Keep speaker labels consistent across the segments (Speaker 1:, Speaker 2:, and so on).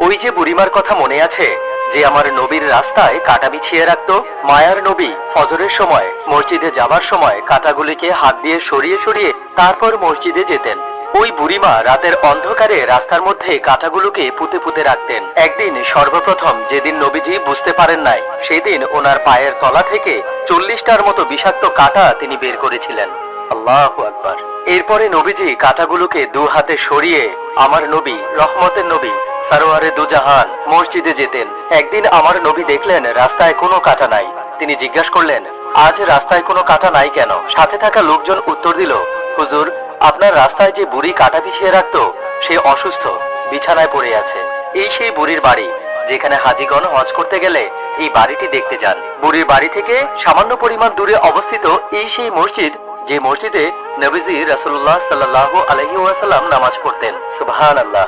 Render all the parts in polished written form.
Speaker 1: ওই যে বুড়িমার কথা মনে আছে যে আমার নবীর রাস্তায় কাঁটা বিছিয়ে রাখতো? মায়ার নবী ফজরের সময় মসজিদে যাবার সময় কাঁটাগুলিকে হাত দিয়ে সরিয়ে সরিয়ে তারপর মসজিদে যেতেন। ওই বুড়িমা রাতের অন্ধকারে রাস্তার মধ্যে কাঁটাগুলোকে পুঁতে পুঁতে রাখতেন। একদিন সর্বপ্রথম যেদিন নবীজি বুঝতে পারেন নাই, সেদিন ওনার পায়ের তলা থেকে 40টার মতো বিষাক্ত কাঁটা তিনি বের করেছিলেন। আল্লাহু আকবার। এরপরে নবীজি কাঁটাগুলোকে দু হাতে সরিয়ে আমার নবী, রহমতের নবী সরওয়ারে দুজাহান মসজিদে যেতেন। একদিন আমার নবী দেখলেন রাস্তায় কোনো কাঁটা নাই। তিনি জিজ্ঞাসা করলেন, আজ রাস্তায় কোনো কাঁটা নাই কেন? সাথে থাকা লোকজন উত্তর দিল, হুজুর, আপনার রাস্তায় যে বুড়ি কাঁটা বিছিয়ে রাখতো সে অসুস্থ, বিছানায় পড়ে আছে। এই সেই বুড়ির বাড়ি যেখানে হাজীগণ হজ করতে গেলে এই বাড়িটি দেখতে যান। বুড়ির বাড়ি থেকে সামান্য পরিমাণ দূরে অবস্থিত এই সেই মসজিদ, যে মসজিদে নবীজি রাসূলুল্লাহ সাল্লাল্লাহু আলাইহি ওয়াসাল্লাম নামাজ পড়তেন। সুবহানাল্লাহ।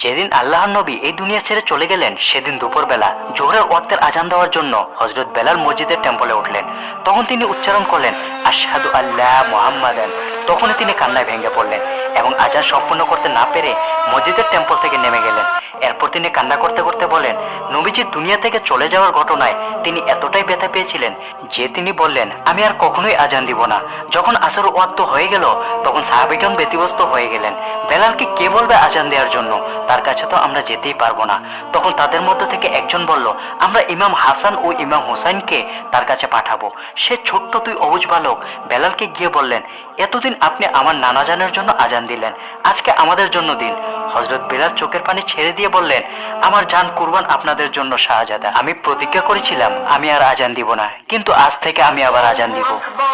Speaker 2: যেদিন আল্লাহর নবী এই দুনিয়া ছেড়ে চলে গেলেন সেদিন দুপুরবেলা জোহরের ওয়াক্তের আজান দেওয়ার জন্য হযরত বেলাল মসজিদের টেম্পলে উঠলেন। তখন তিনি উচ্চারণ করলেন, আশহাদু আল্লা মুহাম্মাদান। তখনই তিনি কান্নায় ভেঙে পড়লেন এবং আজান সম্পূর্ণ করতে না পেরে মসজিদের টেম্পল থেকে নেমে গেলেন। এরপর তিনি কান্না করতে করতে বলেন, নবীজি দুনিয়া থেকে চলে যাওয়ার ঘটনায় তিনি এতটাই ব্যথা পেয়েছিলেন যে তিনি বললেন, আমি আর কখনোই আজান দিব না। যখন আসর ওয়াক্ত হয়ে গেল তখন সাহাবীগণ ব্যতিব্যস্ত হয়ে গেলেন, বেলালকে কে বলবে আজান দেওয়ার জন্য? তার কাছে তো আমরা যেতেই পারবো না। তখন তাদের মধ্য থেকে একজন বলল, আমরা ইমাম হাসান ও ইমাম হুসাইনকে তার কাছে পাঠাবো। সে ছোট্ট দুই অবুঝ বালক বেলালকে গিয়ে বললেন, এতদিন আপনি আমার নানা জানের জন্য আজান দিলেন, আজকে আমাদের জন্য দিন। হযরত বেলাল চোখের পানি ছেড়ে দিয়ে বললেন, আমার জান কুরবান আপনাদের জন্য শাহজাদা। আমি প্রতিজ্ঞা করেছিলাম আমি আর আজান দিব না, কিন্তু আজ থেকে আমি আবার আজান দিব।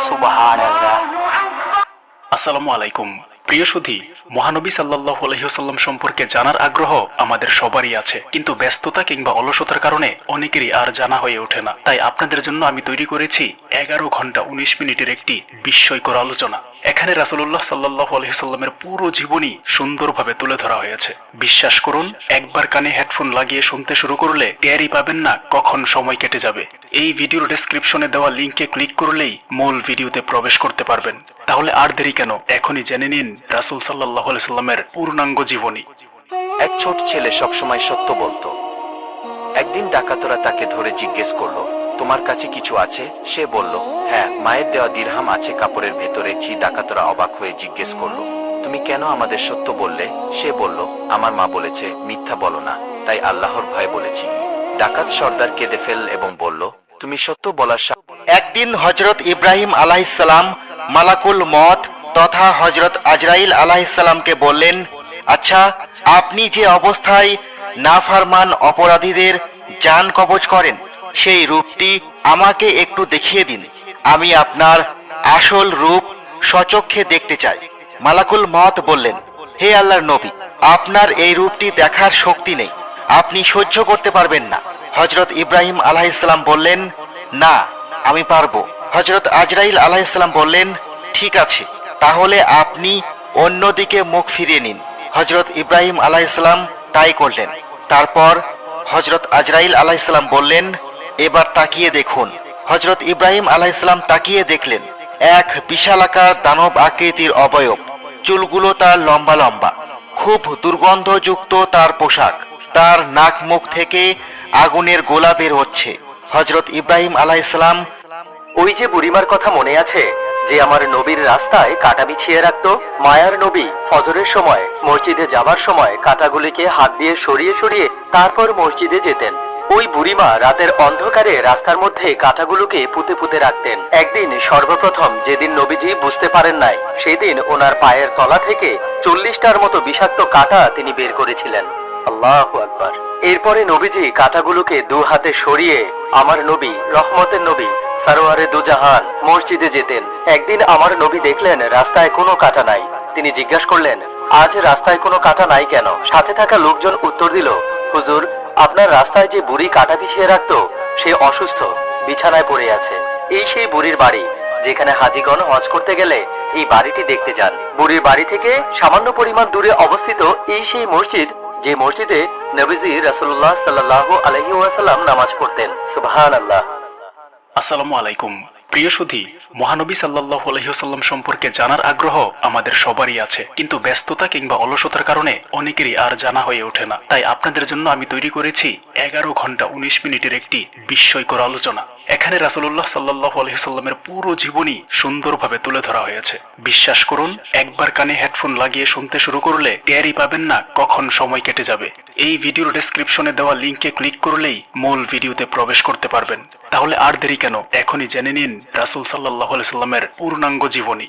Speaker 2: সুবহানাল্লাহ।
Speaker 3: আসসালামু আলাইকুম। প্রিয় সুধী, মহানবী সাল্লাল্লাহু আলাইহি ওয়াসাল্লাম সম্পর্কে জানার আগ্রহ আমাদের সবারই আছে, কিন্তু ব্যস্ততা কিংবা অলসতার কারণে অনেকেরই আর জানা হয়ে ওঠে না। তাই আপনাদের জন্য আমি তৈরি করেছি 11 ঘন্টা 19 মিনিটের একটি বিস্ময়কর আলোচনা। এখানে রাসূলুল্লাহ সাল্লাল্লাহু আলাইহি ওয়াসাল্লামের পুরো জীবনী সুন্দরভাবে তুলে ধরা হয়েছে। বিশ্বাস করুন, একবার কানে হেডফোন লাগিয়ে শুনতে শুরু করলে টেরই পাবেন না কখন সময় কেটে যাবে। এই ভিডিওর ডেসক্রিপশনে দেওয়া লিংকে ক্লিক করলেই মূল ভিডিওতে প্রবেশ করতে পারবেন। তাহলে আর দেরি কেন, এখনই জেনে নিন রাসূল সাল্লাল্লাহু আলাইহি ওয়াসাল্লামের পূর্ণাঙ্গ জীবনী।
Speaker 1: এক ছোট ছেলে সবসময় সত্য বলতো। একদিন ডাকাতরা তাকে ধরে জিজ্ঞেস করলো, তোমার কাছে কিছু আছে? সে বলল, হ্যাঁ, মায়ের দেওয়া দিরহাম আছে কাপড়ের ভেতরে। ডাকাতরা অবাক হয়ে জিজ্ঞেস করলো, তুমি কেন আমাদের সত্য বললে? সে বলল, আমার মা বলেছে মিথ্যা বলো না, তাই আল্লাহর ভয়ে বলেছি। ডাকাত সর্দার কেঁদে ফেল এবং বলল, তুমি সত্য বলার
Speaker 4: একদিন হযরত ইব্রাহিম আলাইহিস সালাম মালাকুল মত তথা হযরত আজরাইল আলাইহিস সালামকে বললেন, আচ্ছা, আপনি যে অবস্থায় নাফরমান অপরাধীদের জান কবজ করেন সেই রূপটি আমাকে একটু দেখিয়ে দিন। আমি আপনার আসল রূপ স্বচক্ষে দেখতে চাই। মালাকুল মত বললেন, হে আল্লাহর নবী, আপনার এই রূপটি দেখার শক্তি নেই, আপনি সহ্য করতে পারবেন না। হযরত ইব্রাহিম আলাইহিস সালাম বললেন, না, আমি পারবো। হযরত আজরাইল আলাইহিস সালাম বললেন, ঠিক আছে, তাহলে আপনি অন্যদিকে মুখ ফিরিয়ে নিন। হযরত ইব্রাহিম আলাইহিস সালাম তাই করলেন। তারপর হযরত আজরাইল আলাইহিস সালাম বললেন, এবার তাকিয়ে দেখুন। হযরত ইব্রাহিম আলাইহিস সালাম তাকিয়ে দেখলেন এক বিশালাকার দানব আকৃতির অবয়ব। চুলগুলো তার লম্বা লম্বা, খুব দুর্গন্ধযুক্ত তার পোশাক, তার নাক মুখ থেকে আগুনের গোলা বের হচ্ছে। হযরত ইব্রাহিম আলাইহিস সালাম,
Speaker 1: ওই যে বুড়িমার কথা মনে আছে যে আমার নবীর রাস্তায় কাঁটা বিছিয়ে রাখতো? মায়ার নবী ফজরের সময় মসজিদে যাবার সময় কাঁটাগুলিকে হাত দিয়ে সরিয়ে সরিয়ে তারপর মসজিদে যেতেন। ওই বুড়িমা রাতের অন্ধকারে রাস্তার মধ্যে কাঁটাগুলোকে পুঁতে পুঁতে রাখতেন। একদিন সর্বপ্রথম যেদিন নবীজি বুঝতে পারেন নাই, সেদিন ওনার পায়ের তলা থেকে 40টার মতো বিষাক্ত কাঁটা তিনি বের করেছিলেন। আল্লাহু আকবার। এরপরে নবীজি কাঁটাগুলোকে দু হাতে সরিয়ে আমার নবী, রহমতের নবী সরওয়ারে দুজাহান মসজিদে যেতেন। একদিন আমার নবী দেখলেন রাস্তায় কোনো কাঁটা নাই। তিনি জিজ্ঞাসা করলেন, আজ রাস্তায় কোনো কাঁটা নাই কেন? সাথে থাকা লোকজন উত্তর দিল, হুজুর, আপনার রাস্তায় যে বুড়ি কাঁটা বিছিয়ে রাখতো সে অসুস্থ, বিছানায় পড়ে আছে। এই সেই বুড়ির বাড়ি যেখানে হাজীগণ হজ করতে গেলে এই বাড়িটি দেখতে যান। বুড়ির বাড়ি থেকে সামান্য পরিমাণ দূরে অবস্থিত এই সেই মসজিদ, যে মসজিদে নবীজি রাসূলুল্লাহ সাল্লাল্লাহু আলাইহি ওয়াসাল্লাম নামাজ পড়তেন। সুবহানাল্লাহ।
Speaker 3: আসসালামু আলাইকুম। প্রিয় সুধী, মহানবী সাল্লাল্লাহু আলাইহি ওয়াসাল্লাম সম্পর্কে জানার আগ্রহ আমাদের সবারই আছে, কিন্তু ব্যস্ততা কিংবা অলসতার কারণে অনেকেরই আর জানা হয়ে ওঠে না। তাই আপনাদের জন্য আমি তৈরি করেছি 11 ঘন্টা 19 মিনিটের একটি বিস্ময়কর আলোচনা। এখানে রাসূলুল্লাহ সাল্লাল্লাহু আলাইহি ওয়াসাল্লামের পুরো জীবনী সুন্দরভাবে তুলে ধরা হয়েছে। বিশ্বাস করুন, একবার কানে হেডফোন লাগিয়ে শুনতে শুরু করলে টেরই পাবেন না কখন সময় কেটে যাবে। এই ভিডিওর ডেসক্রিপশনে দেওয়া লিংকে ক্লিক করলেই মূল ভিডিওতে প্রবেশ করতে পারবেন। তাহলে আর দেরি কেন, এখনই জেনে নিন রাসূল সাল্লাল্লাহু আলাইহি ওয়াসাল্লামের পূর্ণাঙ্গ জীবনী।